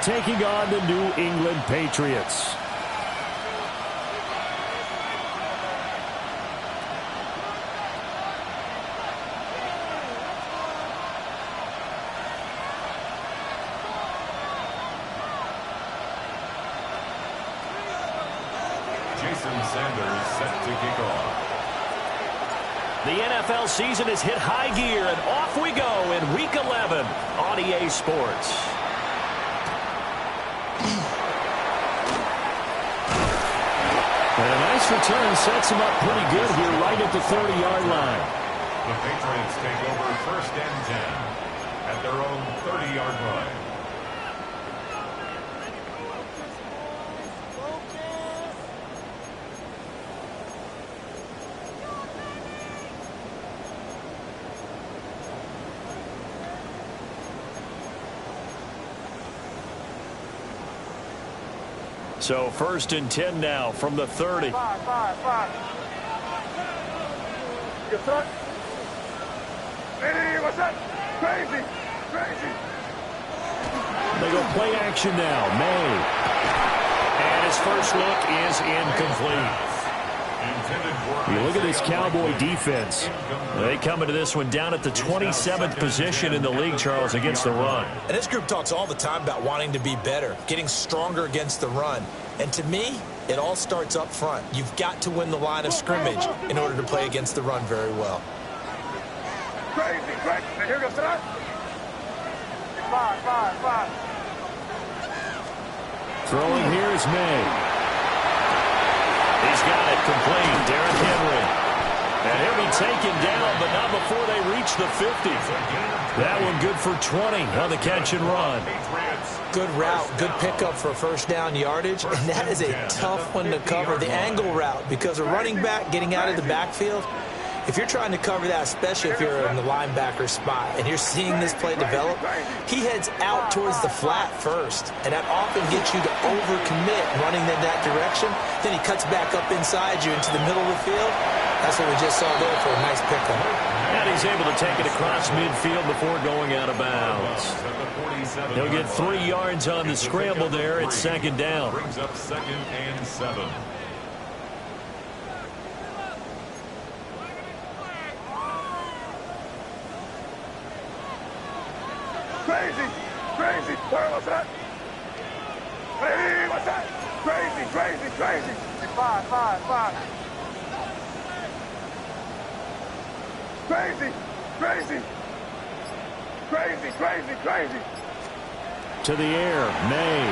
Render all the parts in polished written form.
taking on the New England Patriots. Sanders set to kick off. The NFL season has hit high gear, and off we go in Week 11 on EA Sports. And a nice return sets him up pretty good here right at the 30-yard line. The Patriots take over 1st and 10 at their own 30-yard line. So 1st and 10 now from the 30. Five. Good throw. Hey, what's that? Crazy. They go play action now. May. And his first look is incomplete. You look at this Cowboy defense. They come into this one down at the 27th position in the league, Charles, against the run. And this group talks all the time about wanting to be better, getting stronger against the run. And to me, it all starts up front. You've got to win the line of scrimmage in order to play against the run very well. Crazy. Here goes that. Five. Throwing here is May. He's got it complete. Derrick Henry. And he'll be taken down, but not before they reach the 50. That one good for 20 on the catch and run. Good route, good pickup for first down yardage, and that is a tough one to cover. The angle route, because a running back getting out of the backfield, if you're trying to cover that, especially if you're in the linebacker spot and you're seeing this play develop, he heads out towards the flat first, and that often gets you to overcommit running in that direction. Then he cuts back up inside you into the middle of the field. That's what we just saw there for a nice pickup. And he's able to take it across midfield before going out of bounds. He'll get 3 yards on the scramble there at 2nd down. Brings up 2nd and 7. Crazy. What's that? Hey, what's that? Crazy. Five. Crazy. To the air, May.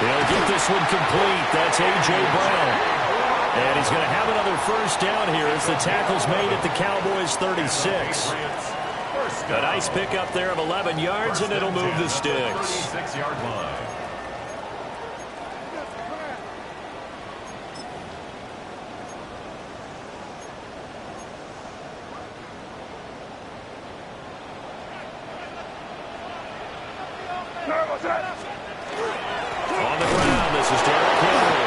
They'll get this one complete. That's A.J. Brown. And he's going to have another first down here as the tackle's made at the Cowboys' 36. A nice pickup there of 11 yards, and it'll move the sticks. 36-yard line. On the ground, this is Derrick Henry.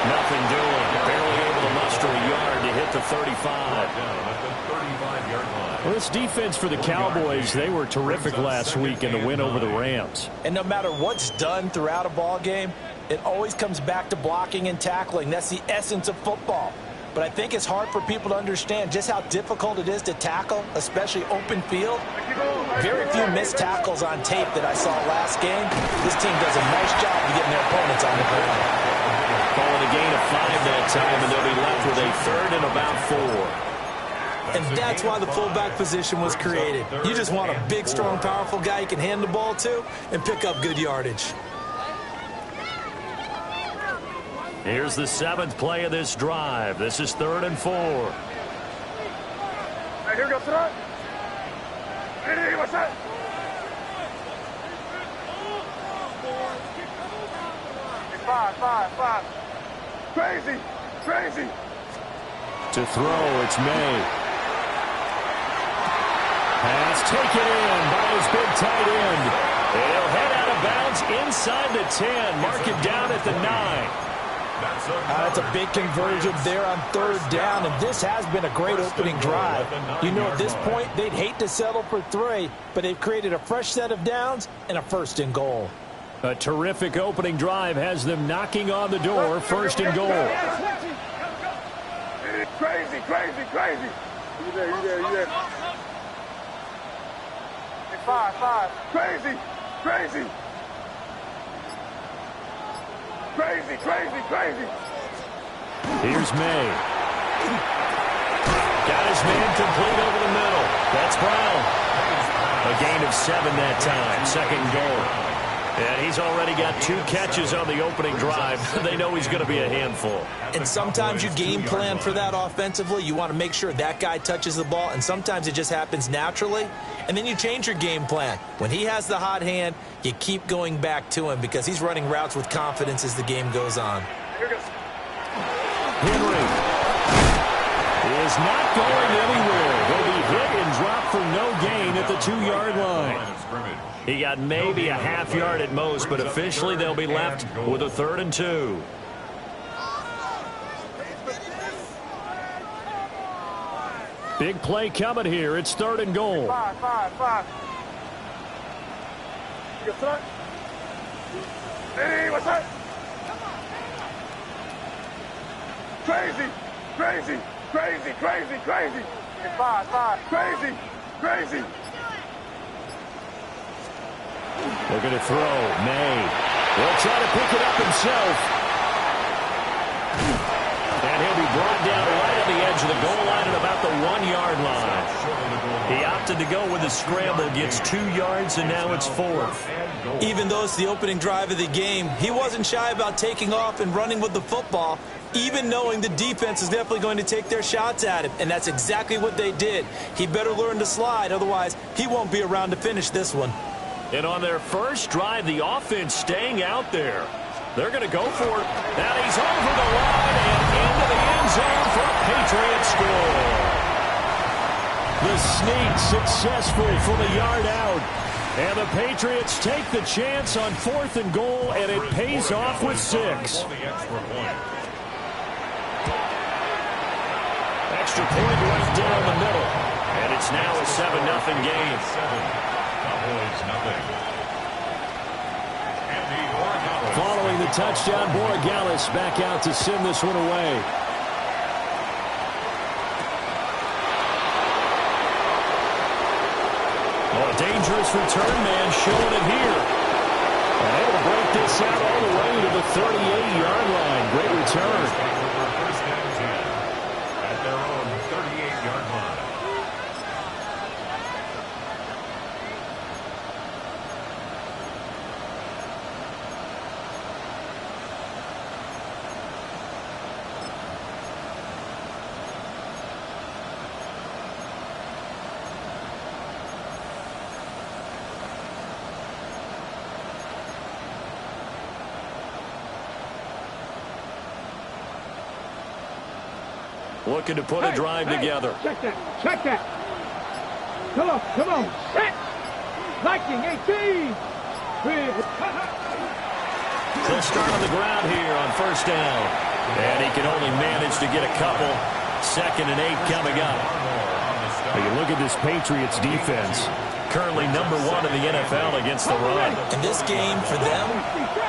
Nothing doing. Barely able to muster a yard to hit the 35. Well, this defense for the Cowboys, they were terrific last week in the win over the Rams. And no matter what's done throughout a ball game, it always comes back to blocking and tackling. That's the essence of football. But I think it's hard for people to understand just how difficult it is to tackle, especially open field. Very few missed tackles on tape that I saw last game. This team does a nice job of getting their opponents on the ground. Calling a gain of 5 that time, and they'll be left with a 3rd and about 4. And that's why the fullback position was created. You just want a big, strong, powerful guy you can hand the ball to and pick up good yardage. Here's the 7th play of this drive. This is 3rd and 4. Here goes that. Hey, what's that? Five. Crazy. To throw, it's May. Pass taken in by his big tight end. And he'll head out of bounds inside the 10. Mark it down at the 9. That's a big conversion there on third down, and this has been a great opening drive. You know, at this point, they'd hate to settle for 3, but they've created a fresh set of downs and a 1st and goal. A terrific opening drive has them knocking on the door, 1st and goal. Crazy, crazy, crazy. You there. Hey, 5. Crazy, crazy. Crazy. Here's May. Got his man complete over the middle. That's Brown. A gain of 7 that time. 2nd and goal. And he's already got 2 catches on the opening drive. They know he's going to be a handful. And sometimes you game plan for that offensively. You want to make sure that guy touches the ball, and sometimes it just happens naturally. And then you change your game plan. When he has the hot hand, you keep going back to him because he's running routes with confidence as the game goes on. Henry is not going anywhere. He'll be hit and dropped for no gain at the 2-yard line. He got maybe a half yard at most, but officially they'll be left with a 3rd and 2. Big play coming here. It's 3rd and goal. 5. Hey, what's up? Crazy. 5. Crazy. Looking to throw. May will try to pick it up himself. And he'll be brought down right on the edge of the goal line at about the 1-yard line. He opted to go with a scramble, gets 2 yards, and now it's 4th. Even though it's the opening drive of the game, he wasn't shy about taking off and running with the football, even knowing the defense is definitely going to take their shots at him. And that's exactly what they did. He better learn to slide, otherwise he won't be around to finish this one. And on their first drive, the offense staying out there. They're going to go for it. Now he's over the line and into the end zone for a Patriot score. The sneak successful from a yard out. And the Patriots take the chance on 4th and goal, and it pays off with 6. Extra point right down the middle. And it's now a 7-0 game. Following the touchdown, Borregales back out to send this one away. Oh, a dangerous return man showing it here. And able to break this out all the way to the 38-yard line. Great return. At their own 38-yard line. Looking to put a drive together. Check that. Come on. Set. Viking 18. He'll start on the ground here on 1st down. And he can only manage to get a couple. 2nd and 8 coming up. You look at this Patriots defense. Currently number 1 in the NFL against the run. And this game for them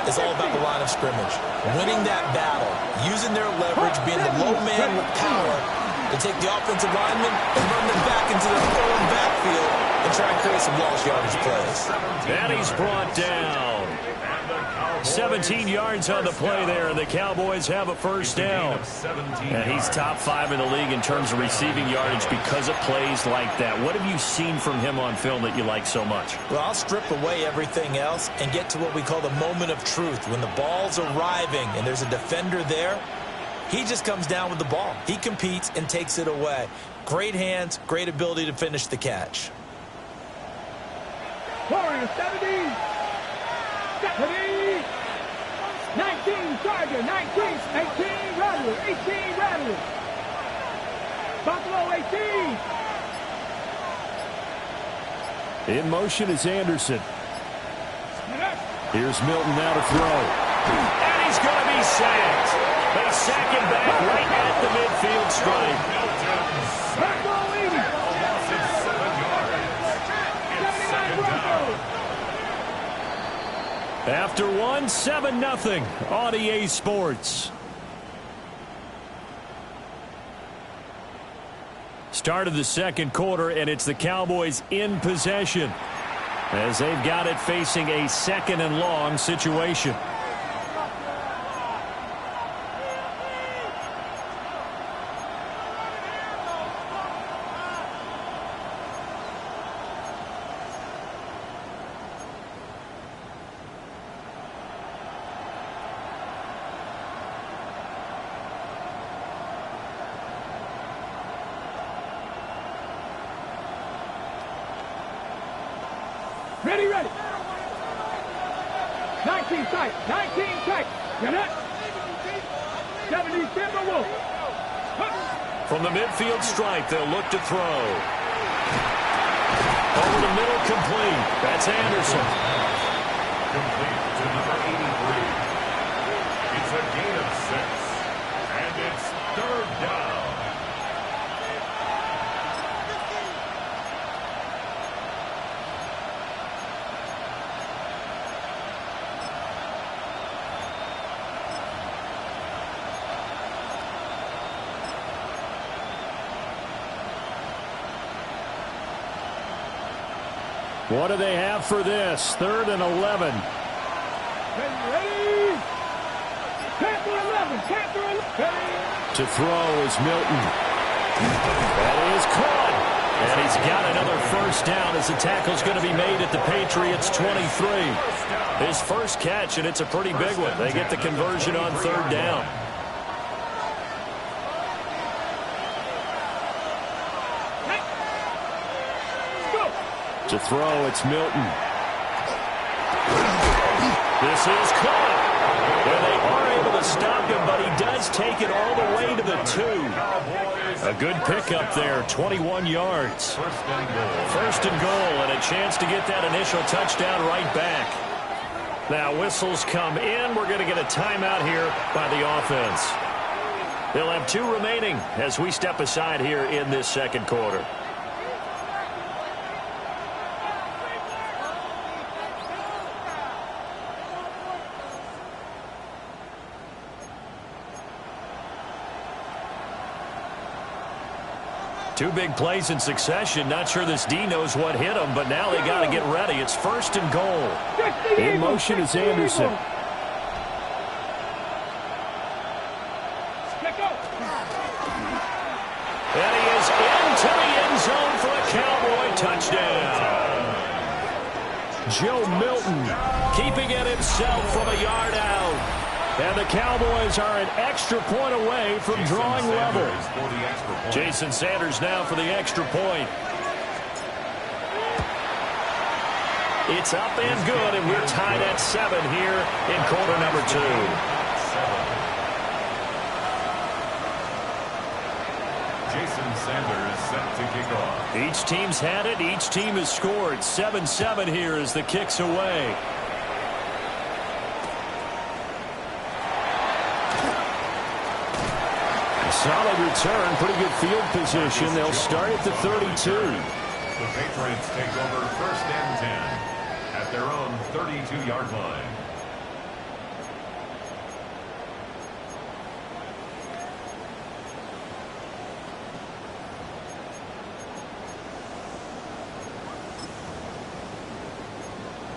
is all about the line of scrimmage. Winning that battle, using their leverage, being the low man with power to take the offensive linemen and run them back into their own backfield and try and create some lost yardage plays. And he's brought down. 17 yards on the play there, and the Cowboys have a 1st down. And he's top 5 in the league in terms of receiving yardage because of plays like that. What have you seen from him on film that you like so much? Well, I'll strip away everything else and get to what we call the moment of truth. When the ball's arriving and there's a defender there, he just comes down with the ball. He competes and takes it away. Great hands, great ability to finish the catch. Warrior 70. 19 Charger, 19, 18 Rattler, 18 Rattler. Buffalo 18. In motion is Anderson. Here's Milton now to throw. And he's going to be sacked. They sack him back right at the midfield stripe. Loss of 7 yards. It's second down. After one, 7-0 on EA Sports. Start of the second quarter, and it's the Cowboys in possession as they've got it facing a 2nd and long situation. Ready. 19 tight. 19 tight. Get it? 70 Timberwolves. From the midfield stripe, they'll look to throw. Over the middle, complete. That's Anderson. Complete to number 83. It's a gain of 6. And it's third down. What do they have for this? 3rd and 11. Ready? 10 to 11. 10 to 11. To throw is Milton. That is caught. And he's got another first down as the tackle's going to be made at the Patriots' 23. His first catch, and it's a pretty big one. They get the conversion on 3rd down. To throw, it's Milton. This is caught. And they are able to stop him, but he does take it all the way to the 2. A good pickup there, 21 yards. First and goal, and a chance to get that initial touchdown right back. Now whistles come in. We're going to get a timeout here by the offense. They'll have 2 remaining as we step aside here in this second quarter. Two big plays in succession. Not sure this D knows what hit him, but now they got to get ready. It's first and goal. In motion is Anderson. And he is into the end zone for a Cowboy touchdown. Joe Milton keeping it himself from a yard out. And the Cowboys are an extra point away from drawing level. Jason Sanders now for the extra point. It's up and good, and we're tied at 7 here in quarter number 2. Jason Sanders set to kick off. Each team's had it. Each team has scored. 7-7 here as the kick's away. Solid return, pretty good field position. They'll start at the 32. The Patriots take over first and 10 at their own 32-yard line.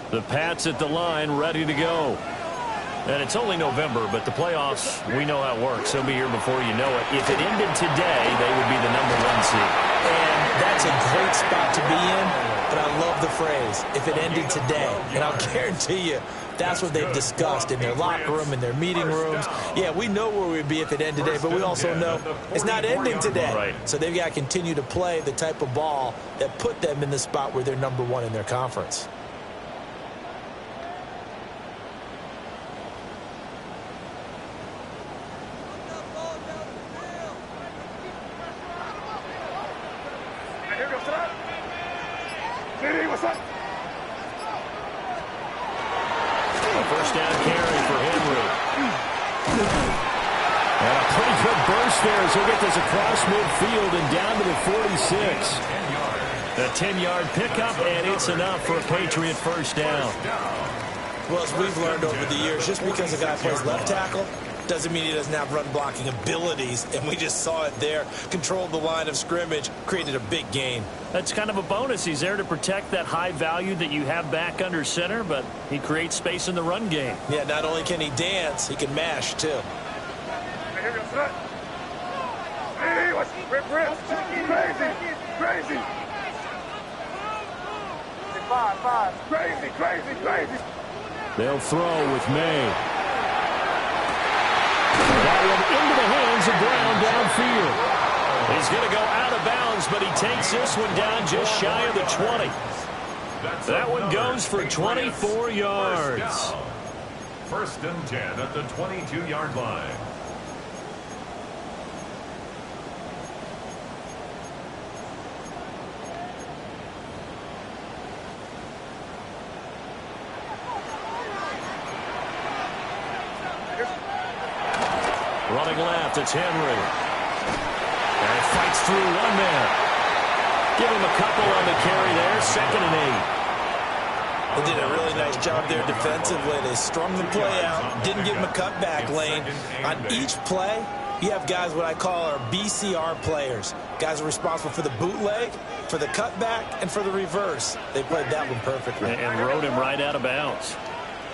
The Pats at the line, ready to go. And it's only November, but the playoffs, we know how it works. They'll be here before you know it. If it ended today, they would be the #1 seed. And that's a great spot to be in, but I love the phrase, if it ended today. And I'll guarantee you, that's what they've discussed in their locker room, in their meeting rooms. Yeah, we know where we'd be if it ended today, but we also know it's not ending today. Right. So they've got to continue to play the type of ball that put them in the spot where they're #1 in their conference. First down carry for Henry. there as he'll get this across midfield and down to the 46. A 10-yard pickup, and it's enough for a Patriot first down. Well, as we've learned over the years, just because a guy plays left tackle doesn't mean he doesn't have run-blocking abilities, and we just saw it there. Controlled the line of scrimmage, created a big gain. That's kind of a bonus. He's there to protect that high value that you have back under center, but he creates space in the run game. Yeah, not only can he dance, he can mash, too. Hey, what's crazy, crazy. Crazy. They'll throw with May. That one into the hands of Brown downfield. He's going to go out of bounds, but he takes this one down just shy of the 20. That one goes for 24 yards. First and 10 at the 22-yard line. Running left, it's Henry. And it fights through one man. Give him a couple on the carry there. 2nd and 8. They did a really nice job there defensively. They strung the play out, didn't give him a cutback lane. On each play, you have guys what I call our BCR players. Guys are responsible for the bootleg, for the cutback, and for the reverse. They played that one perfectly. And rode him right out of bounds.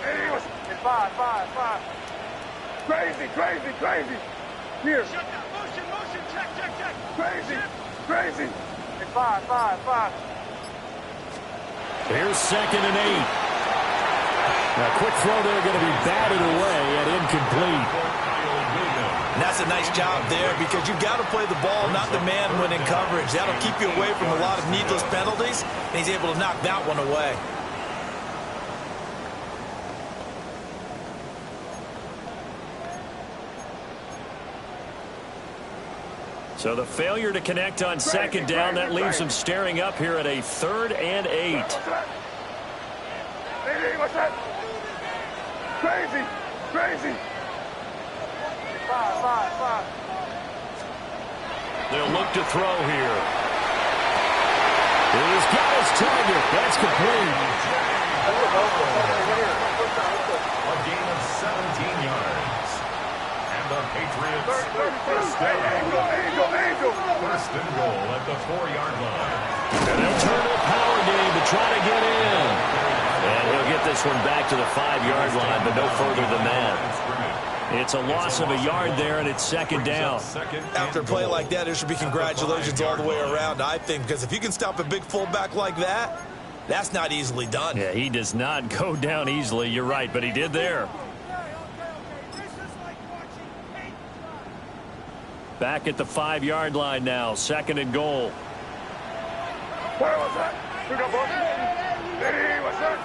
Hey, what's five. Crazy. Here. Motion, check. Crazy. Hey, five. Here's 2nd and 8. Now, quick throw there, going to be batted away and incomplete. And that's a nice job there because you've got to play the ball, not the man when in coverage. That'll keep you away from a lot of needless penalties, and he's able to knock that one away. So the failure to connect on 2nd down, that leaves him staring up here at a 3rd and 8. Hey, what's that? Crazy. Five. They'll look to throw here. He's got his target. That's complete. A gain of 17 yards. And the Patriots first and goal at the 4-yard line. And they'll turn to a power game to try to get in. And he'll get this one back to the 5-yard line, but no further than that. It's a loss of a yard there, and it's 2nd down. After a play like that, there should be congratulations all the way around, I think, because if you can stop a big fullback like that, that's not easily done. Yeah, he does not go down easily. You're right, but he did there. Back at the 5-yard line now, 2nd and goal. Where was that? Hey, what's that?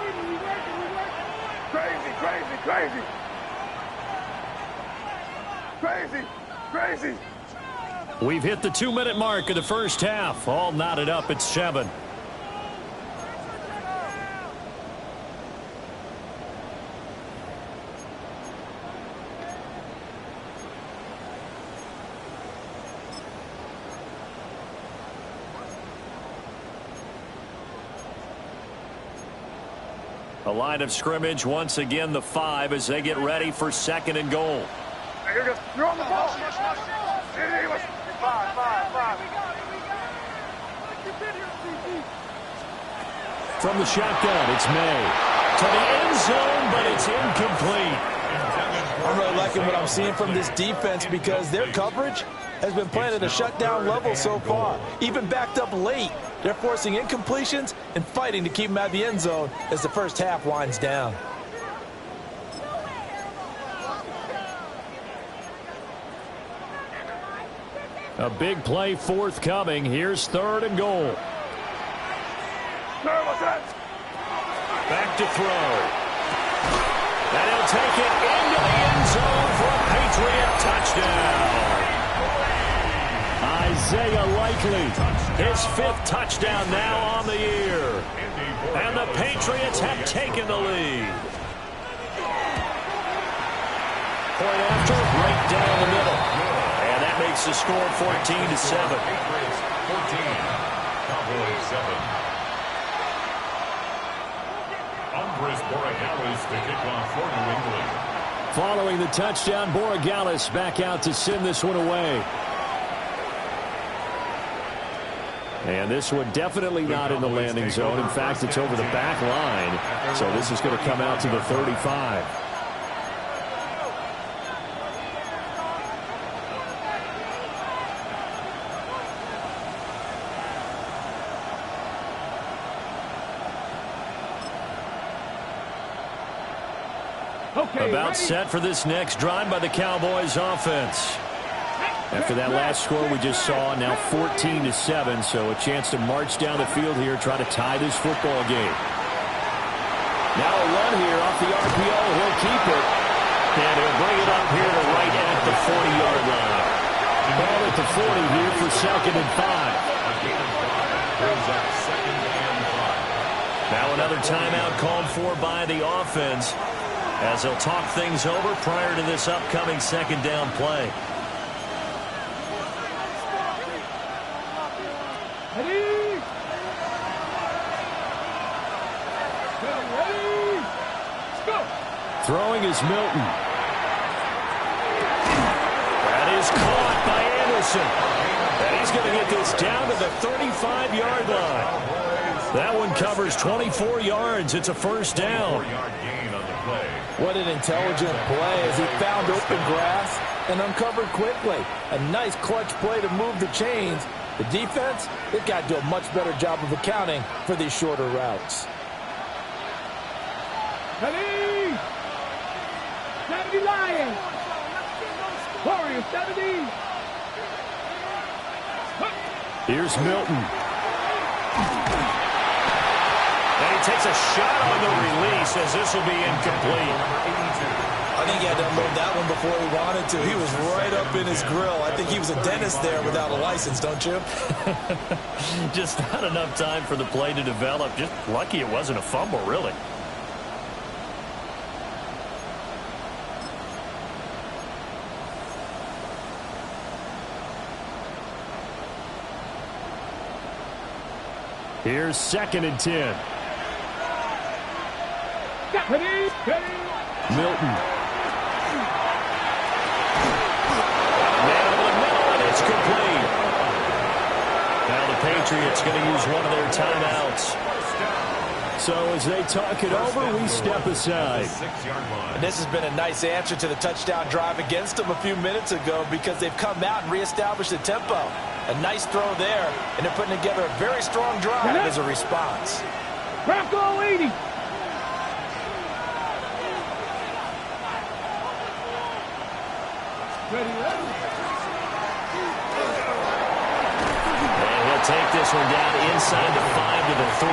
Crazy. We've hit the 2-minute mark of the first half. All knotted up at 7. A line of scrimmage, once again the 5 as they get ready for 2nd and goal. Hey, you're on the ball. Hey, what's five. From the shotgun, it's May. To the end zone, but it's incomplete. I'm really liking what I'm seeing from this defense because their coverage has been playing at a shutdown level so far. Even backed up late, they're forcing incompletions and fighting to keep them out of the end zone as the first half winds down. A big play forthcoming. Here's 3rd and goal. Back to throw. And he'll take it into the end zone for a Patriot touchdown. Isaiah Likely, his 5th touchdown now on the year. And the Patriots have taken the lead. Point after, right down the middle. And that makes makes the score 14-7. Patriots 14, Cowboys 7. Andres Borregales to kick off for New England. Following the touchdown, Borregales back out to send this one away. And this one definitely not in the landing zone. In fact, it's over the back line. So this is going to come out to the 35. About set for this next drive by the Cowboys offense. After that last score we just saw, now 14-7, so a chance to march down the field here, try to tie this football game. Now a run here off the RPO. He'll keep it, and he'll bring it up here to right at the 40-yard line. Ball at the 40 here for 2nd and 5. Now another timeout called for by the offense, as they'll talk things over prior to this upcoming 2nd down play. Throwing is Milton. That is caught by Anderson. And he's going to get this down to the 35-yard line. That one covers 24 yards. It's a first down. What an intelligent play as he found open grass and uncovered quickly. A nice clutch play to move the chains. The defense, they've got to do a much better job of accounting for these shorter routes. Ready? 70 Lions. Warriors 70. Here's Milton. And he takes a shot on the release, as this will be incomplete. I think he had to unload that one before he wanted to. He was right up in his grill. I think he was a dentist there without a license, don't you? Just not enough time for the play to develop. Just lucky it wasn't a fumble, really. Here's 2nd and 10. Milton. Man over the middle, and it's complete. Now the Patriots going to use one of their timeouts. So as they talk it over, we step aside. And this has been a nice answer to the touchdown drive against them a few minutes ago, because they've come out and reestablished the tempo. A nice throw there, and they're putting together a very strong drive as a response. Bronco 80. And he'll take this one down inside the 5 to the 3.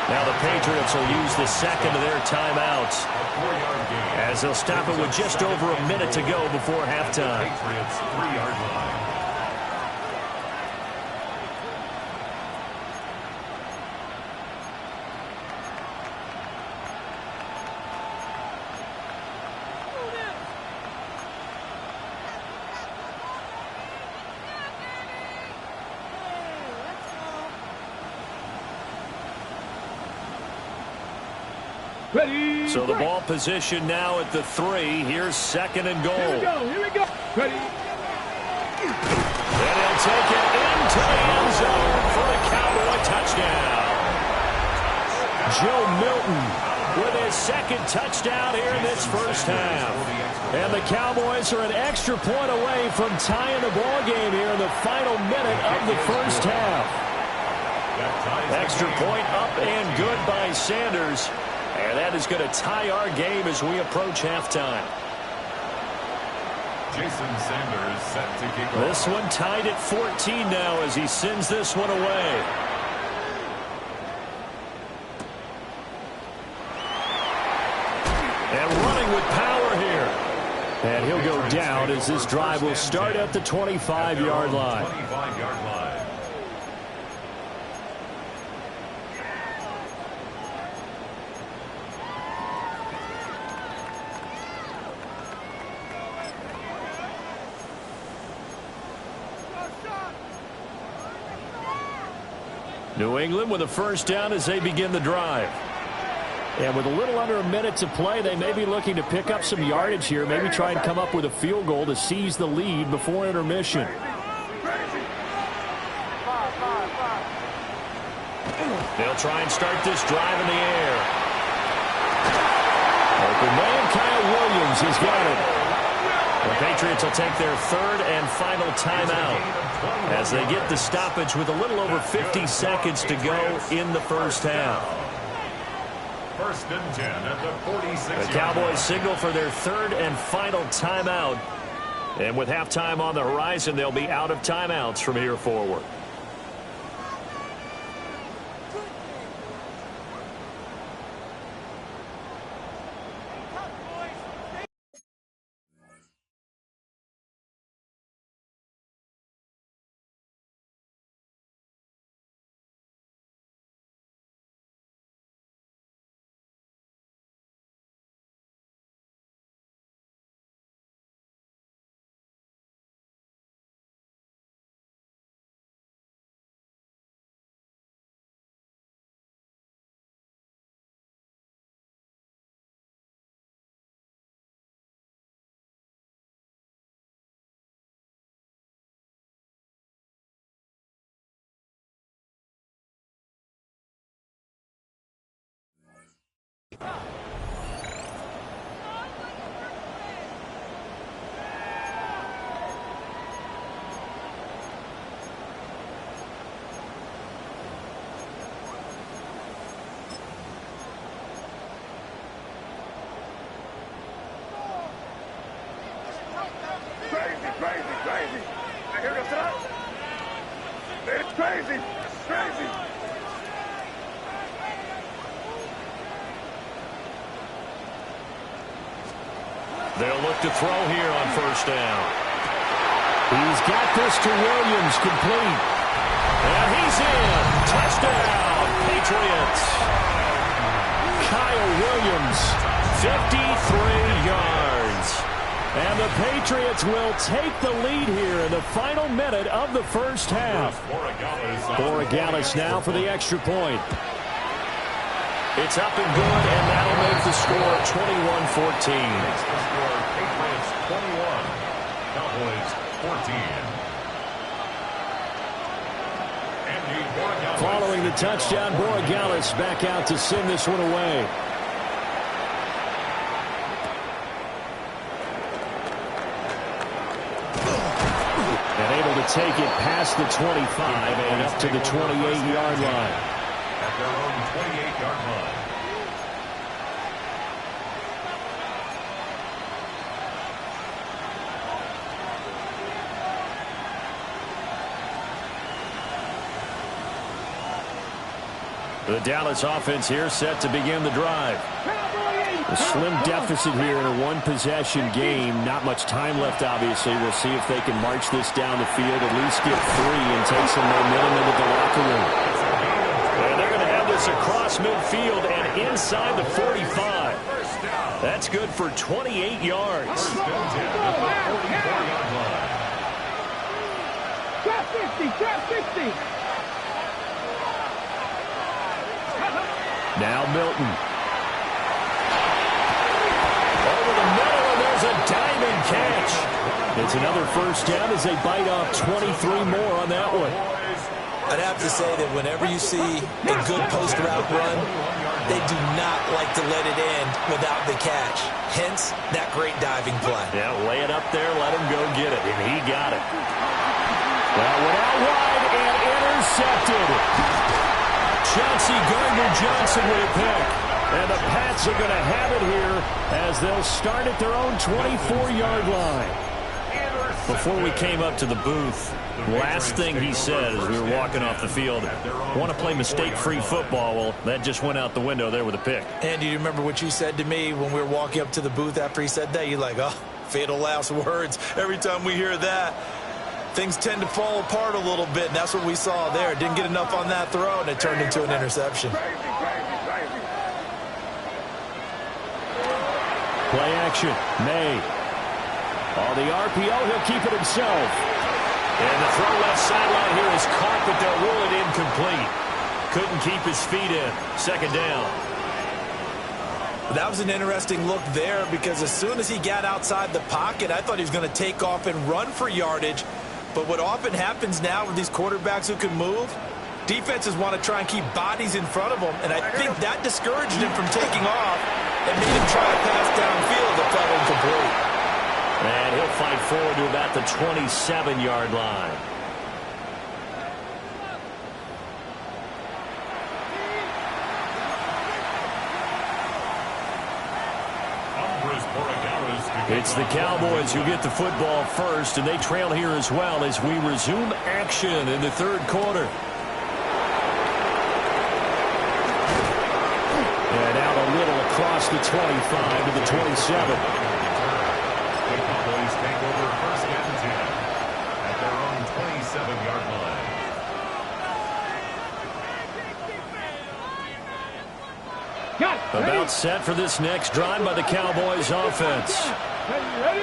Now the Patriots will use the 2nd of their timeouts, as they'll stop it with just over a minute to go before halftime. Patriots 3-yard line. Ready. So the ball position now at the 3. Here's 2nd and goal. Here we go. Here we go. Ready. And he'll take it into the end zone for the Cowboy touchdown. Joe Milton with his 2nd touchdown here in this first half. And the Cowboys are an extra point away from tying the ball game here in the final minute of the first half. Extra point up and good by Sanders. And that is going to tie our game as we approach halftime. Jason Sanders set to kick off. This one tied at 14 now as he sends this one away. And running with power here. And he'll go down as this drive will start at the 25-yard line. 25-yard line. New England with a first down as they begin the drive. And with a little under a minute to play, they may be looking to pick up some yardage here, maybe try and come up with a field goal to seize the lead before intermission. They'll try and start this drive in the air. Open man, Kyle Williams has got it. The Patriots will take their third and final timeout as they get the stoppage with a little over 50 seconds to go in the first half. First and 10 at the 46. The Cowboys signal for their third and final timeout. And with halftime on the horizon, they'll be out of timeouts from here forward. Crazy. I hear you, sir. It's crazy. They'll look to throw here on first down. He's got this to Williams, complete. And he's in. Touchdown, Patriots. Kyle Williams, 53 yards. And the Patriots will take the lead here in the final minute of the first half. Borregales now for the extra point. It's up and good, and that'll make the score 21-14. Patriots 21, Cowboys 14. Following the touchdown, Borregales back out to send this one away. And able to take it past the 25 and up to the 28-yard line. At their own 28-yard line. The Dallas offense here set to begin the drive. A slim deficit here in a one-possession game. Not much time left, obviously. We'll see if they can march this down the field, at least get 3 and take some momentum into the locker room. And they're going to have this across midfield and inside the 45. That's good for 28 yards. Trap 60. Now Milton. Over the middle, and there's a diving catch. It's another first down as they bite off 23 more on that one. I'd have to say that whenever you see a good post route run, they do not like to let it end without the catch. Hence, that great diving play. Yeah, lay it up there, let him go get it, and he got it. That went out wide and intercepted. Chauncey Gardner-Johnson with a pick. And the Pats are going to have it here as they'll start at their own 24-yard line. Before we came up to the booth, last thing he said as we were walking off the field, want to play mistake-free football. Well, that just went out the window there with a pick. And do you remember what you said to me when we were walking up to the booth after he said that? You're like, oh, fatal last words. Every time we hear that, things tend to fall apart a little bit, and that's what we saw there. Didn't get enough on that throw, and it turned into an interception. Play action. May. On the RPO, he'll keep it himself. And the throw left sideline here is caught, but they'll rule it incomplete. couldn't keep his feet in. Second down. That was an interesting look there because as soon as he got outside the pocket, I thought he was going to take off and run for yardage. But what often happens now with these quarterbacks who can move, defenses want to try and keep bodies in front of them, and I think that discouraged him from taking off and made him try to pass downfield that fell incomplete. And he'll fight forward to about the 27-yard line. It's the Cowboys who get the football first, and they trail here as well as we resume action in the third quarter. And out a little across the 25 to the 27. The Cowboys take over first and 10 at their own 27-yard line. About set for this next drive by the Cowboys offense.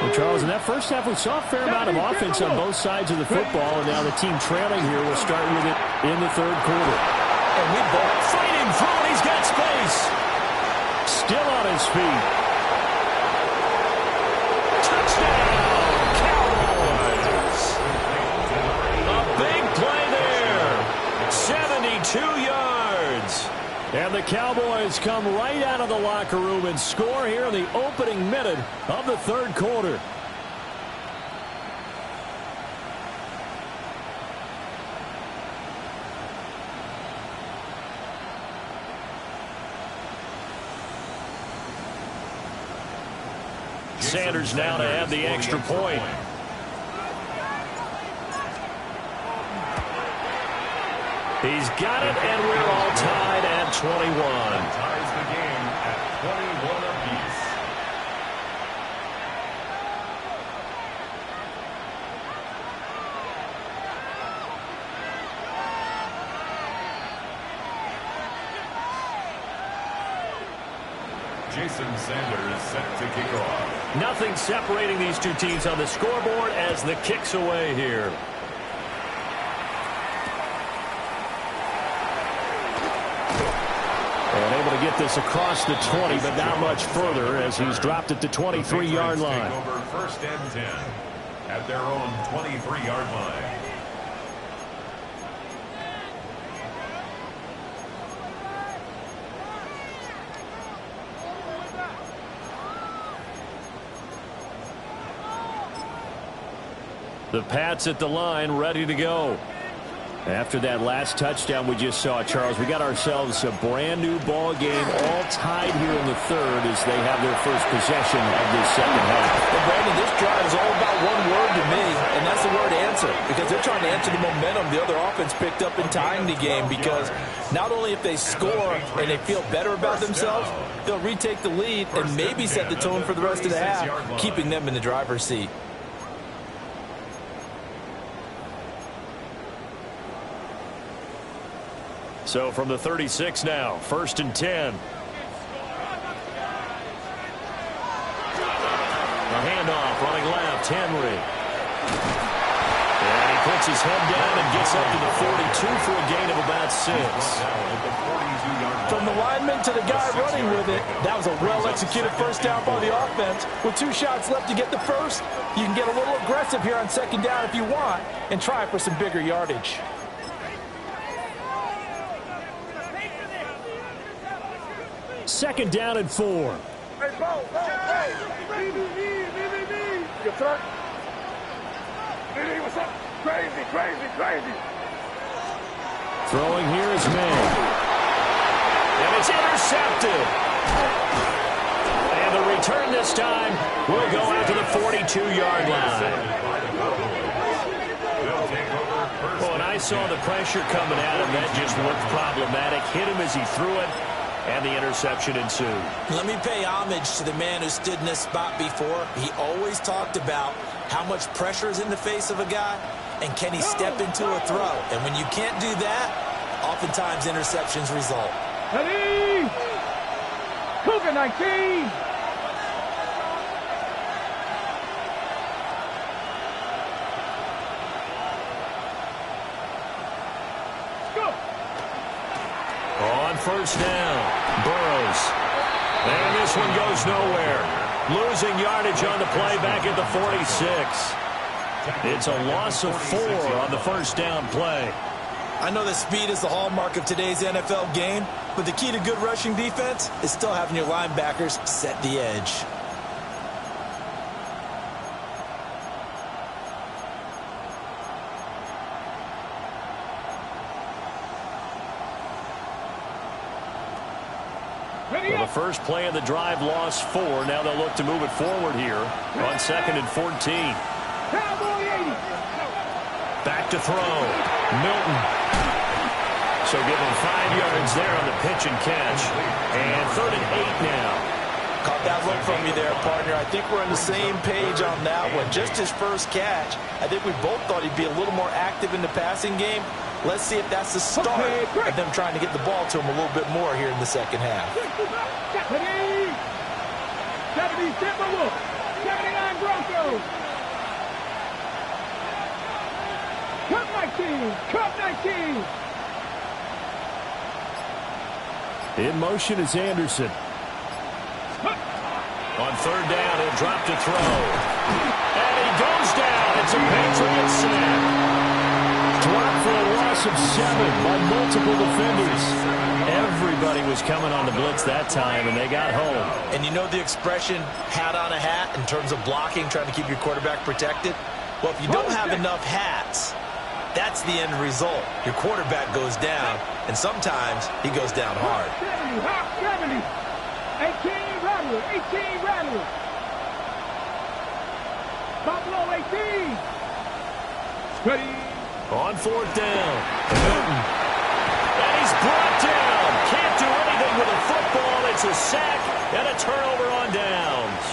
Well, Charles, in that first half, we saw a fair amount of offense on both sides of the football, and now the team trailing here will start with it in the third quarter. And we both fighting through, he's got space. Still on his feet. Touchdown, Cowboys. A big play there. 72 yards. And the Cowboys come right out of the locker room and score here in the opening minute of the third quarter. Sanders now to add the extra point. He's got it, and we're all tied at 21. Ties the game at 21 apiece. Jason Sanders set to kick off. Nothing separating these two teams on the scoreboard as the kick's away here. And able to get this across the 20, but not much further as he's dropped it to 23-yard line. Take over first and 10 at their own 23-yard line. The Pats at the line, ready to go. After that last touchdown we just saw, Charles, we got ourselves a brand new ball game, all tied here in the third as they have their first possession of this second half. Well, Brandon, this drive is all about one word to me, and that's the word answer, because they're trying to answer the momentum the other offense picked up in tying the game, because not only if they score and they feel better about themselves, they'll retake the lead and maybe set the tone for the rest of the half, keeping them in the driver's seat. So from the 36 now, first and 10. A handoff, running left, Henry. And he puts his head down and gets up to the 42 for a gain of about 6. From the lineman to the guy running with it, that was a well-executed first down by the offense. With 2 shots left to get the first, you can get a little aggressive here on second down if you want and try for some bigger yardage. Second down and 4. Hey, Bo, hey. Me. Your turn. What's up? Crazy. Throwing here is May. And it's intercepted. And the return this time will go out to the 42-yard line. Oh, and I saw the pressure coming at him. That just looked problematic. Hit him as he threw it. And the interception ensued. Let me pay homage to the man who stood in this spot before. He always talked about how much pressure is in the face of a guy, and can he step into a throw. And when you can't do that, oftentimes interceptions result. Ready? Cougar 19. first down. Burrows. And this one goes nowhere. Losing yardage on the play back at the 46. It's a loss of 4 on the first down play. I know that speed is the hallmark of today's NFL game, but the key to good rushing defense is still having your linebackers set the edge. Well, the first play of the drive lost 4. Now they'll look to move it forward here on 2nd and 14. Back to throw. Milton. So give him 5 yards there on the pitch and catch. And 3rd and 8 now. Caught that look from me there, partner. I think we're on the same page on that one. Just his first catch. I think we both thought he'd be a little more active in the passing game. Let's see if that's the start of them trying to get the ball to him a little bit more here in the second half. 79 Broncos. Cup 19. Cup 19. In motion is Anderson. On 3rd down, he'll drop to throw. And he goes down. It's a Patriot sack. Dropped for a loss of 7 by multiple defenders. Everybody was coming on the blitz that time, and they got home. And you know the expression, hat on a hat, in terms of blocking, trying to keep your quarterback protected? Well, if you don't have enough hats, that's the end result. Your quarterback goes down, and sometimes he goes down hard. 70. 18 Rattler. 18 Rattler. Buffalo 18. Ready. On 4th down. Milton. And he's brought down. Can't do anything with a football. It's a sack and a turnover on downs.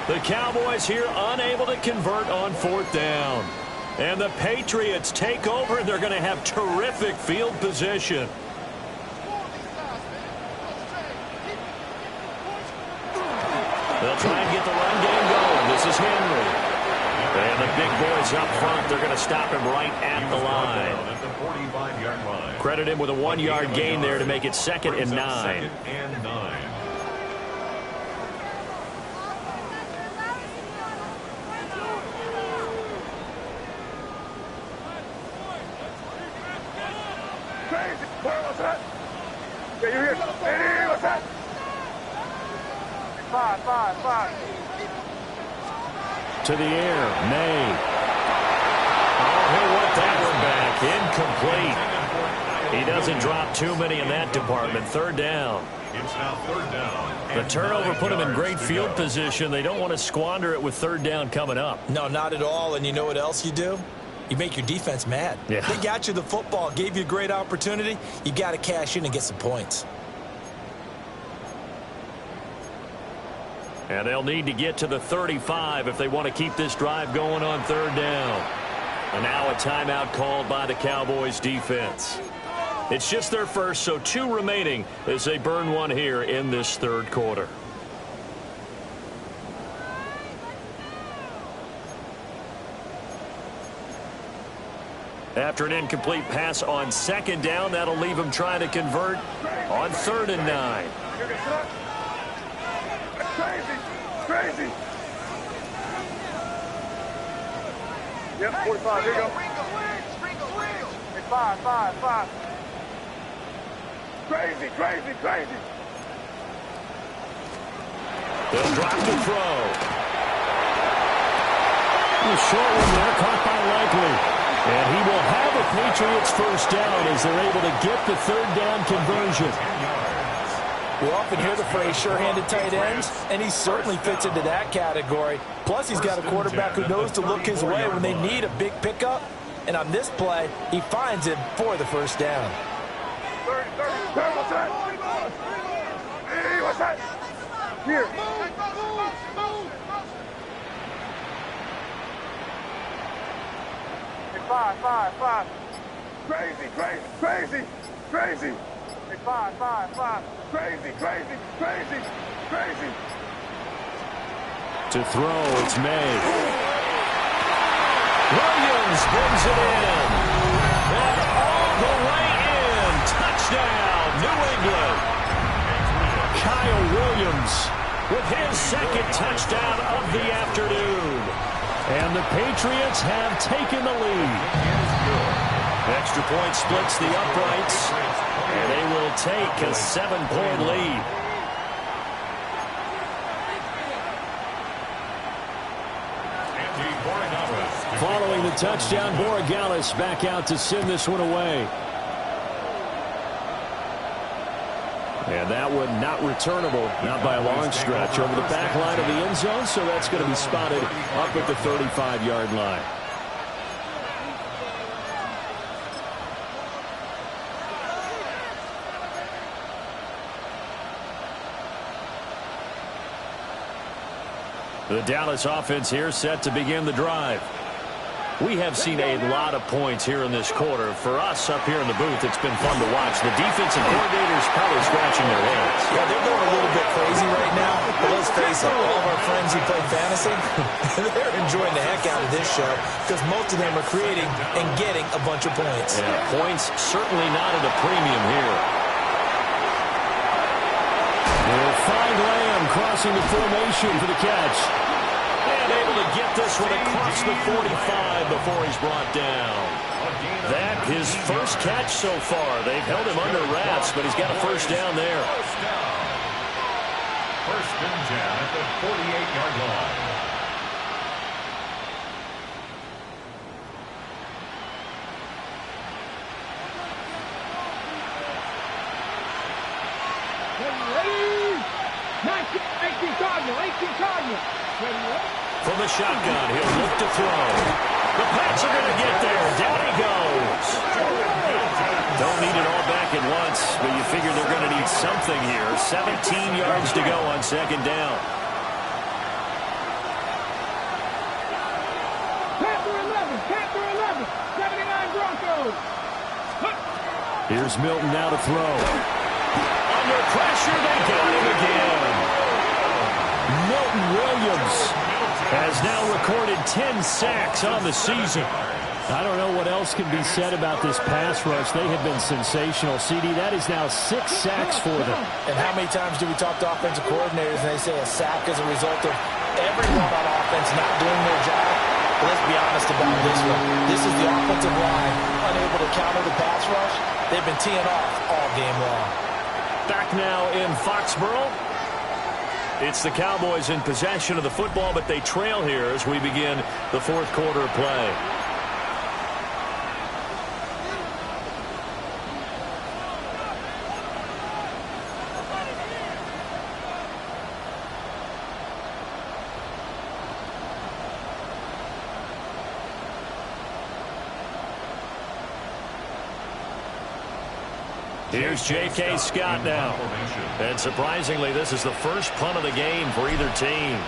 The Cowboys here unable to convert on 4th down. And the Patriots take over, and they're going to have terrific field position. They'll try and get the run game going. This is Henry. And the big boys up front, they're going to stop him right at the line. Credit him with a 1-yard gain there to make it 2nd and 9. Crazy. What's that? Yeah, you hear? Hey, what's that? 5. To the air, May. Oh, he'll want that one back. Incomplete. He doesn't drop too many in that department. 3rd down. It's now 3rd down. The turnover put him in great field position. They don't want to squander it with 3rd down coming up. No, not at all. And you know what else you do? You make your defense mad. Yeah. They got you the football, gave you a great opportunity. You got to cash in and get some points. And they'll need to get to the 35 if they want to keep this drive going on 3rd down. And now a timeout called by the Cowboys defense. It's just their first, so 2 remaining as they burn one here in this 3rd quarter. After an incomplete pass on 2nd down, that'll leave him trying to convert on 3rd and 9. Crazy. Yep, 45. Here you go. Hey, 5. Crazy. They'll drop to throw. A short one there, caught by Likely. And he will have a Patriots first down as they're able to get the 3rd down conversion. We often hear the phrase sure-handed tight ends, and he certainly fits into that category. Plus, he's got a quarterback who knows to look his way when they need a big pickup. And on this play, he finds him for the first down. 30. What's that? Hey, what's that? Here. 5. Crazy. Hey, 5. Crazy. To throw, it's May. Williams brings it in. And all the way in. Touchdown, New England. Kyle Williams with his second touchdown of the afternoon. And the Patriots have taken the lead. Extra point splits the uprights, and they will take a 7-point lead. Following the touchdown, Borregales back out to send this one away. And that one not returnable, not by a long stretch, over the back line of the end zone, so that's going to be spotted up at the 35-yard line. The Dallas offense here set to begin the drive. We have seen a lot of points here in this quarter. For us up here in the booth, it's been fun to watch. The defensive coordinators probably scratching their heads. Yeah, they're going a little bit crazy right now. But let's face it, all of our friends who play fantasy, they're enjoying the heck out of this show because most of them are creating and getting a bunch of points. Yeah, points certainly not at a premium here. We'll find Lamb crossing the formation for the catch. And able to get this one across the 45 before he's brought down. That his first catch so far. They've held him under wraps, but he's got a first down there. First and 10 at the 48-yard line. From the shotgun, he'll look to throw. The Pats are going to get there. Down he goes. Don't need it all back at once, but you figure they're going to need something here. 17 yards to go on second down. Panther 11, 79 Broncos. Here's Milton now to throw. Under pressure, they got him again. Milton Williams has now recorded 10 sacks on the season. I don't know what else can be said about this pass rush. They have been sensational. CD, that is now 6 sacks for them. And how many times do we talk to offensive coordinators and they say a sack is a result of everyone on offense not doing their job? But let's be honest about this one. This is the offensive line unable to counter the pass rush. They've been teeing off all game long. Back now in Foxborough. It's the Cowboys in possession of the football, but they trail here as we begin the fourth quarter of play. Here's J.K. Scott now. And surprisingly, this is the first punt of the game for either team.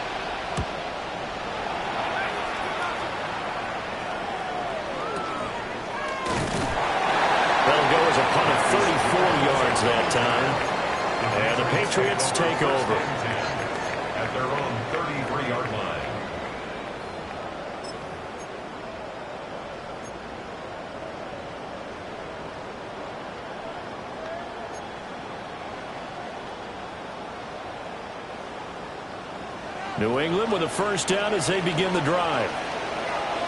That'll go as a punt of 34 yards that time. And the Patriots take over. At their own 33-yard line. New England with a first down as they begin the drive.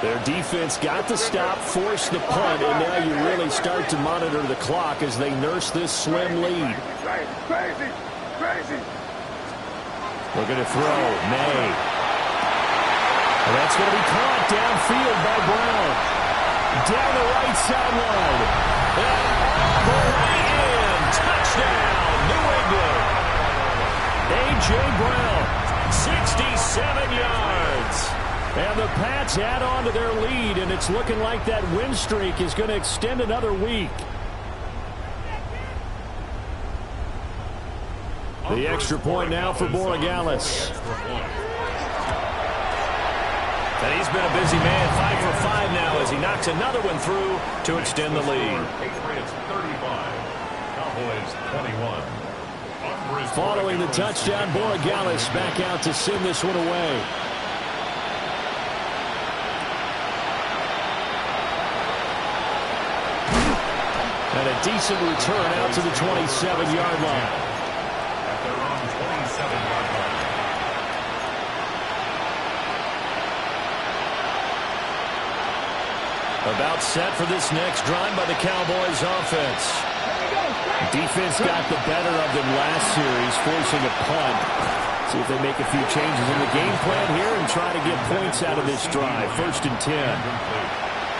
Their defense got the stop, forced the punt, and now you really start to monitor the clock as they nurse this slim lead. Crazy. Looking to throw. May. And that's going to be caught downfield by Brown. Down the right sideline. And all the way in. Touchdown, New England. A.J. Brown. 67 yards. And the Pats add on to their lead, and it's looking like that win streak is going to extend another week. The extra point now for Borregales. And he's been a busy man, 5 for 5 now as he knocks another one through to extend the lead. Patriots 35, Cowboys 21. Following the touchdown, Borregales back out to send this one away. And a decent return out to the 27-yard line. At their own 27-yard line. About set for this next drive by the Cowboys offense. Defense got the better of them last series, forcing a punt. See if they make a few changes in the game plan here and try to get points out of this drive. 1st and 10.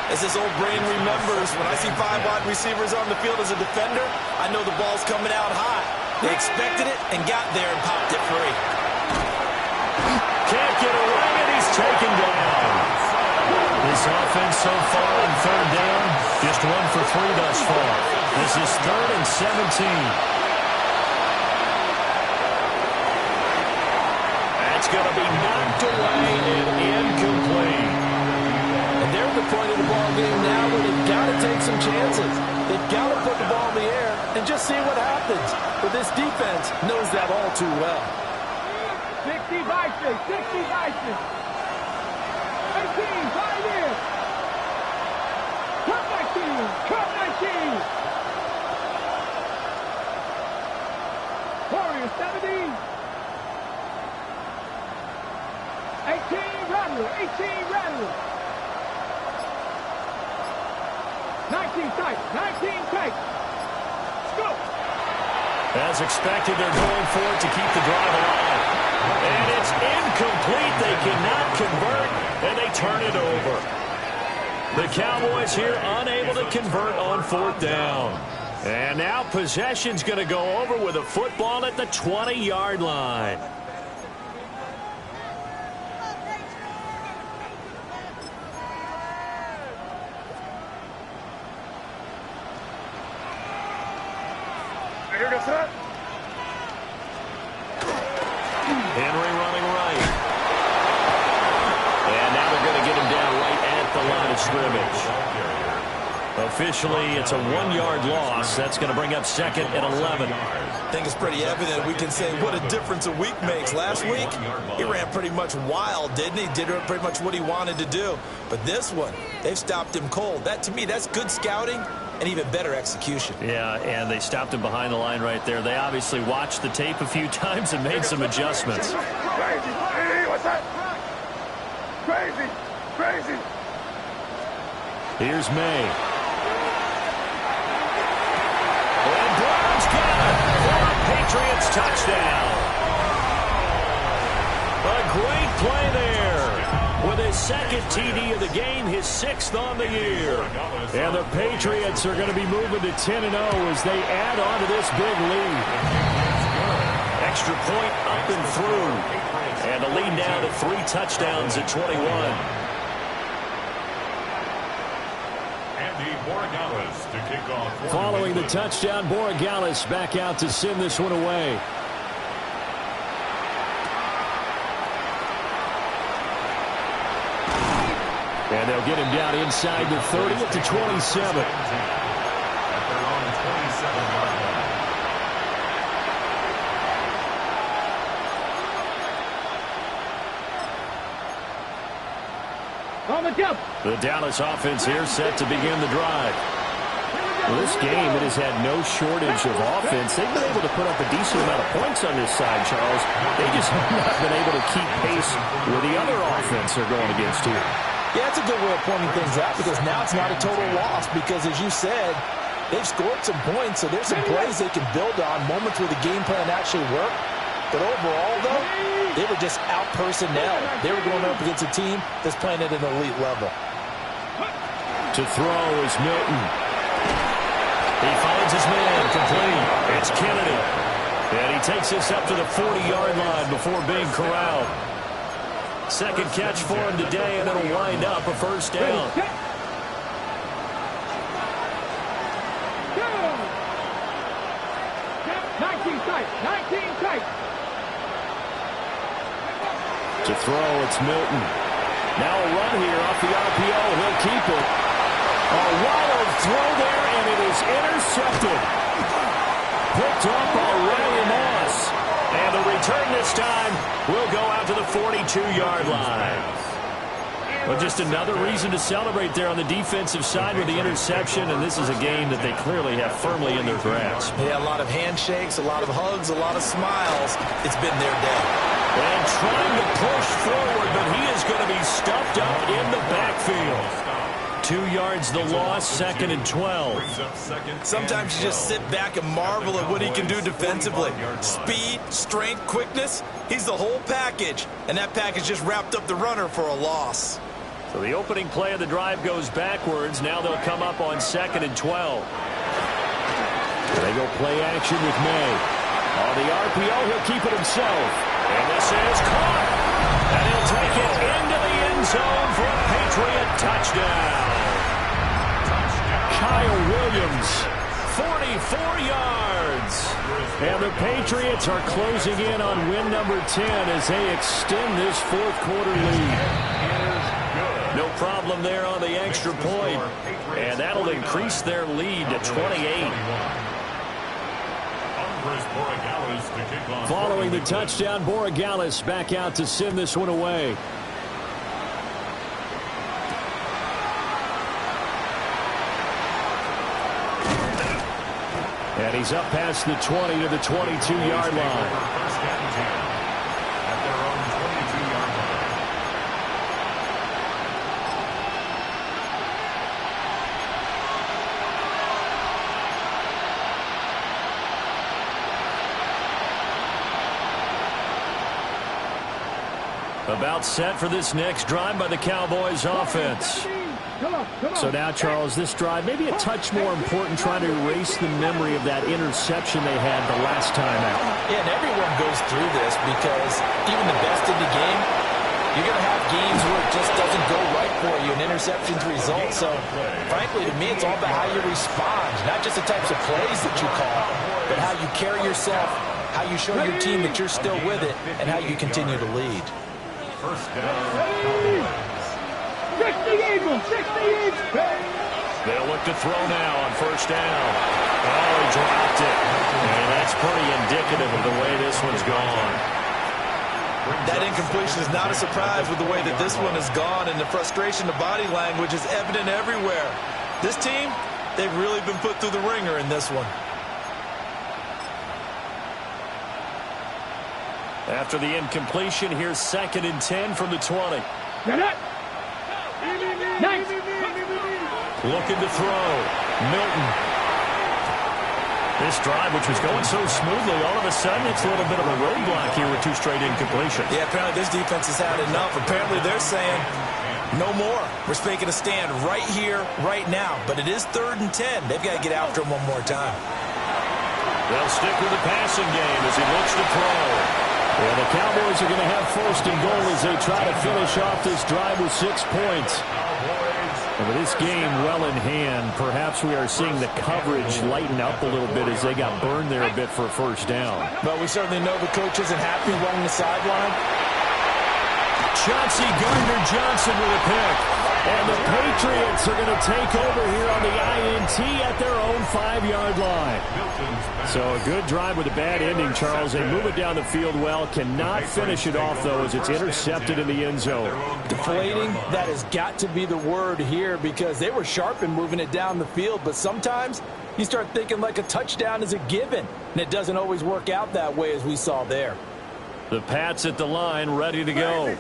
As this old brain remembers, when I see 5 wide receivers on the field as a defender, I know the ball's coming out high. They expected it and got there and popped it free. Can't get away, and he's taken down. This offense so far on 3rd down, just 1 for 3 thus far. This is 3rd and 17. That's going to be knocked away and incomplete. And they're at the point of the ball game now where they've got to take some chances. They've got to put the ball in the air and just see what happens. But this defense knows that all too well. 60 Vikings, 60 Vikings. 18, right in. Cut 19, cut 19. Warriors 17. 18 Rattler, 18 Rattler. 19 tight, 19 tight. Let's go. As expected, they're going for it to keep the drive alive. And it's incomplete. They cannot convert, and they turn it over. The Cowboys here unable to convert on 4th down. And now possession's going to go over with a football at the 20-yard line. Here goes that. Henry running right. And now they're going to get him down right at the line of scrimmage. Officially, it's a 1-yard loss. That's going to bring up 2nd and 11. I think it's pretty evident. We can say what a difference a week makes. Last week, he ran pretty much wild, didn't he? Did pretty much what he wanted to do. But this one, they've stopped him cold. That, to me, that's good scouting and even better execution. Yeah, and they stopped him behind the line right there. They obviously watched the tape a few times and made some adjustments. Crazy. Hey, what's that? Crazy. Crazy. Here's May. And Brown's got it for a Patriots touchdown. A great play there. With his 2nd TD of the game, his 6th on the year. And the Patriots are going to be moving to 10-0 as they add on to this big lead. Extra point up and through. And a lead down to 3 touchdowns at 21. To kick off. Following the touchdown, Borregales back out to send this one away. And they'll get him down inside the 30 at the 27. At their own 27-yard line. On the jump. The Dallas offense here set to begin the drive. Well, this game, it has had no shortage of offense. They've been able to put up a decent amount of points on this side, Charles. They just have not been able to keep pace with the other offense they're going against here. Yeah, it's a good way of pointing things out because now it's not a total loss because, as you said, they've scored some points, so there's some plays they can build on, moments where the game plan actually worked. But overall, though, they were just out personnel. They were going up against a team that's playing at an elite level. To throw is Milton. He finds his man complete. It's Kennedy. And he takes this up to the 40-yard line before being corralled. 2nd catch for him today, and it'll wind up a 1st down. To throw, it's Milton. Now a run here off the RPO, and he'll keep it. A wild throw there, and it is intercepted. Picked off by Ray Moss. And the return this time will go out to the 42-yard line. Well, just another reason to celebrate there on the defensive side with the interception, and this is a game that they clearly have firmly in their grasp. Yeah, a lot of handshakes, a lot of hugs, a lot of smiles. It's been their day. And trying to push forward, but he is going to be stuffed up in the backfield. 2 yards the loss, 2nd and 12. Sometimes you just sit back and marvel at what he can do defensively. Speed, strength, quickness, he's the whole package. And that package just wrapped up the runner for a loss. So the opening play of the drive goes backwards. Now they'll come up on 2nd and 12. They go play action with May. On the RPO, he'll keep it himself. And this is caught. And he'll take it into the end zone for a Patriot touchdown. Kyle Williams, 44 yards. And the Patriots are closing in on win number 10 as they extend this fourth quarter lead. No problem there on the extra point. And that'll increase their lead to 28. Following the touchdown, Borregales back out to send this one away. And he's up past the 20 to the 22-yard line. First down 10 at their own 22-yard line. About set for this next drive by the Cowboys offense. So now, Charles, this drive maybe a touch more important, trying to erase the memory of that interception they had the last time out. Yeah, and everyone goes through this because even the best in the game, you're going to have games where it just doesn't go right for you, and interceptions result. So, frankly, to me, it's all about how you respond, not just the types of plays that you call, but how you carry yourself, how you show your team that you're still with it, and how you continue to lead. First down. 60 Eagles, 60 Eagles. They'll look to throw now on first down. Oh, he dropped it. And that's pretty indicative of the way this one's gone. That incompletion is not a surprise with the way that this one has gone, and the frustration, the body language is evident everywhere. This team, they've really been put through the ringer in this one. After the incompletion, here's 2nd and 10 from the 20. Nice. Looking to throw. Milton. This drive, which was going so smoothly, all of a sudden it's a little bit of a roadblock here with 2 straight incompletions. Yeah, apparently this defense has had enough. Apparently they're saying, no more. We're making a stand right here, right now. But it is 3rd and 10. They've got to get after him one more time. They'll stick with the passing game as he looks to throw. Well, the Cowboys are going to have 1st and goal as they try to finish off this drive with 6 points. And with this game well in hand, perhaps we are seeing the coverage lighten up a little bit as they got burned there a bit for a first down. But we certainly know the coach isn't happy along the sideline. Chauncey Gardner-Johnson with a pick. And the Patriots are going to take over here on the INT at their own 5-yard line. So a good drive with a bad ending, Charles. They move it down the field well. Cannot finish it off, though, as it's intercepted in the end zone. Deflating, that has got to be the word here because they were sharp in moving it down the field. But sometimes you start thinking like a touchdown is a given. And it doesn't always work out that way as we saw there. The Pats at the line ready to go.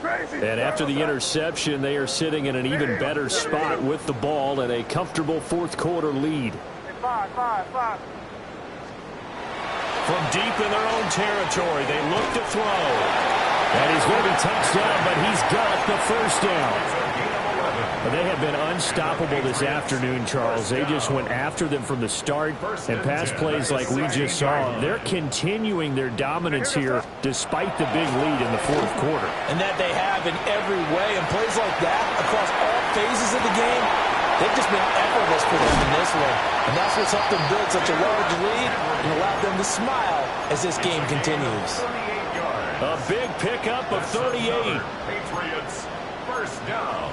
And after the interception, they are sitting in an even better spot with the ball and a comfortable 4th quarter lead. From deep in their own territory, they look to throw. And he's going to be touched down, but he's got the first down. They have been unstoppable this afternoon, Charles. They just went after them from the start, and pass plays like we just saw. They're continuing their dominance here despite the big lead in the 4th quarter. And that they have in every way. And plays like that across all phases of the game, they've just been effortless for them in this one. And that's what's helped them build such a large lead and allowed them to smile as this game continues. A big pickup of 38. Patriots, first down.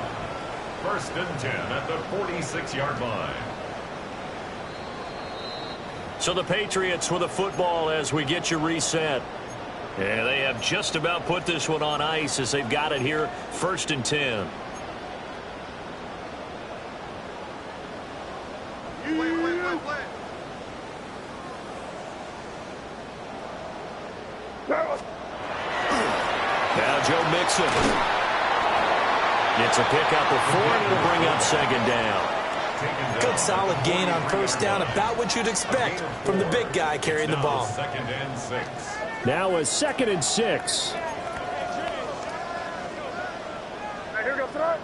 1st and 10 at the 46-yard line. So the Patriots with a football as we get you reset. And they have just about put this one on ice as they've got it here, 1st and 10. Mixon. It's a pickup of 4, and it'll bring up second down. Good solid gain on first down, about what you'd expect from the big guy carrying the ball. Second and 6. Now a 2nd and 6. Hey, here we go, throw.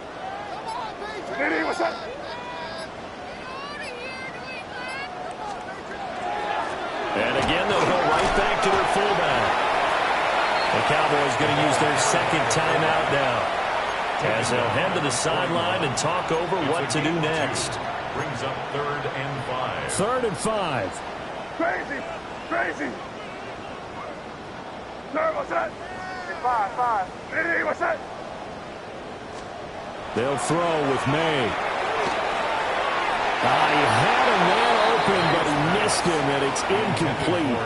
Diddy, what's up? And again, they'll go right back to their fullback. The Cowboys going to use their second timeout now, as they'll head to the sideline and talk over what to do next. Brings up 3rd and 5. 3rd and 5. Crazy, crazy. Third, what's that? 5. Diddy, what's that? They'll throw with May. He had a man open, but he missed him, and it's incomplete.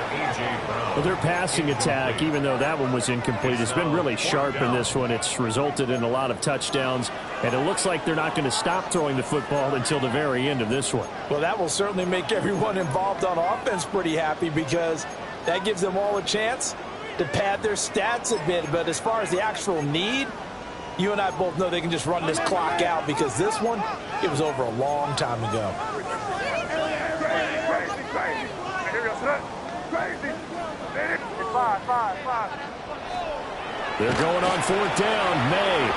Well, their passing attack, even though that one was incomplete, has been really sharp in this one. It's resulted in a lot of touchdowns, and it looks like they're not going to stop throwing the football until the very end of this one. Well, that will certainly make everyone involved on offense pretty happy, because that gives them all a chance to pad their stats a bit. But as far as the actual need, you and I both know they can just run this clock out, because this one, it was over a long time ago. Crazy. Hey, here we go, throw. Crazy. Diddy, 5. They're going on 4th down. May.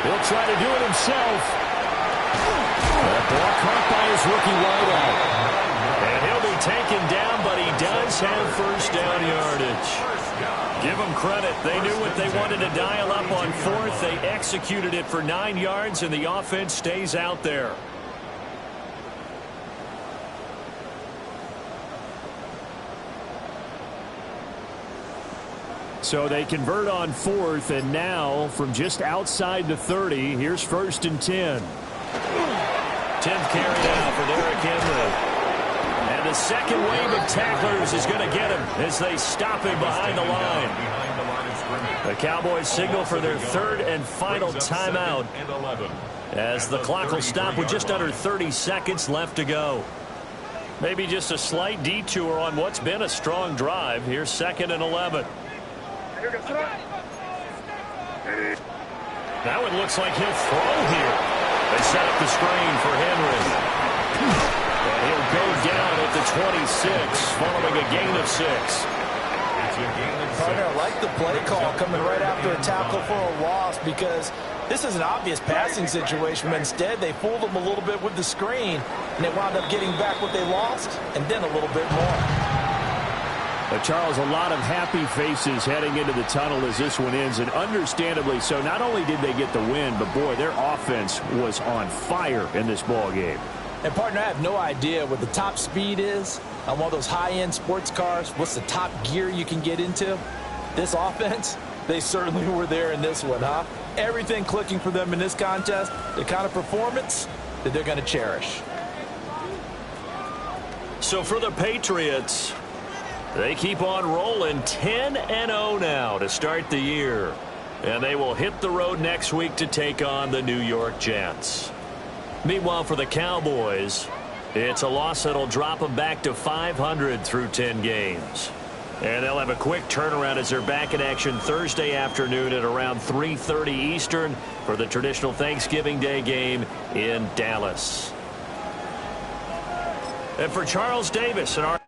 He'll try to do it himself. That ball caught by his rookie wideout. And he'll be taken down, but he does have first down yardage. Give them credit. They knew what they wanted to dial up on 4th. They executed it for 9 yards, and the offense stays out there. So they convert on 4th, and now from just outside the 30, here's 1st and 10. 10th carry now for Derrick Henry. And the second wave of tacklers is going to get him as they stop him behind the line. The Cowboys signal for their 3rd and final timeout, as the clock will stop with just under 30 seconds left to go. Maybe just a slight detour on what's been a strong drive. Here's 2nd and 11. That one looks like he'll throw here. They set up the screen for Henry. And he'll go down at the 26, following a gain of 6. Partner, I like the play call coming right after a tackle for a loss, because this is an obvious passing situation, but instead they fooled them a little bit with the screen, and they wound up getting back what they lost, and then a little bit more. But Charles, a lot of happy faces heading into the tunnel as this one ends, and understandably so. Not only did they get the win, but boy, their offense was on fire in this ball game. And partner, I have no idea what the top speed is on one of those high-end sports cars. What's the top gear you can get into? This offense, they certainly were there in this one, huh? Everything clicking for them in this contest, the kind of performance that they're going to cherish. So for the Patriots, they keep on rolling, 10-0 now to start the year. And they will hit the road next week to take on the New York Jets. Meanwhile, for the Cowboys, it's a loss that'll drop them back to 500 through 10 games. And they'll have a quick turnaround as they're back in action Thursday afternoon at around 3:30 Eastern for the traditional Thanksgiving Day game in Dallas. And for Charles Davis and our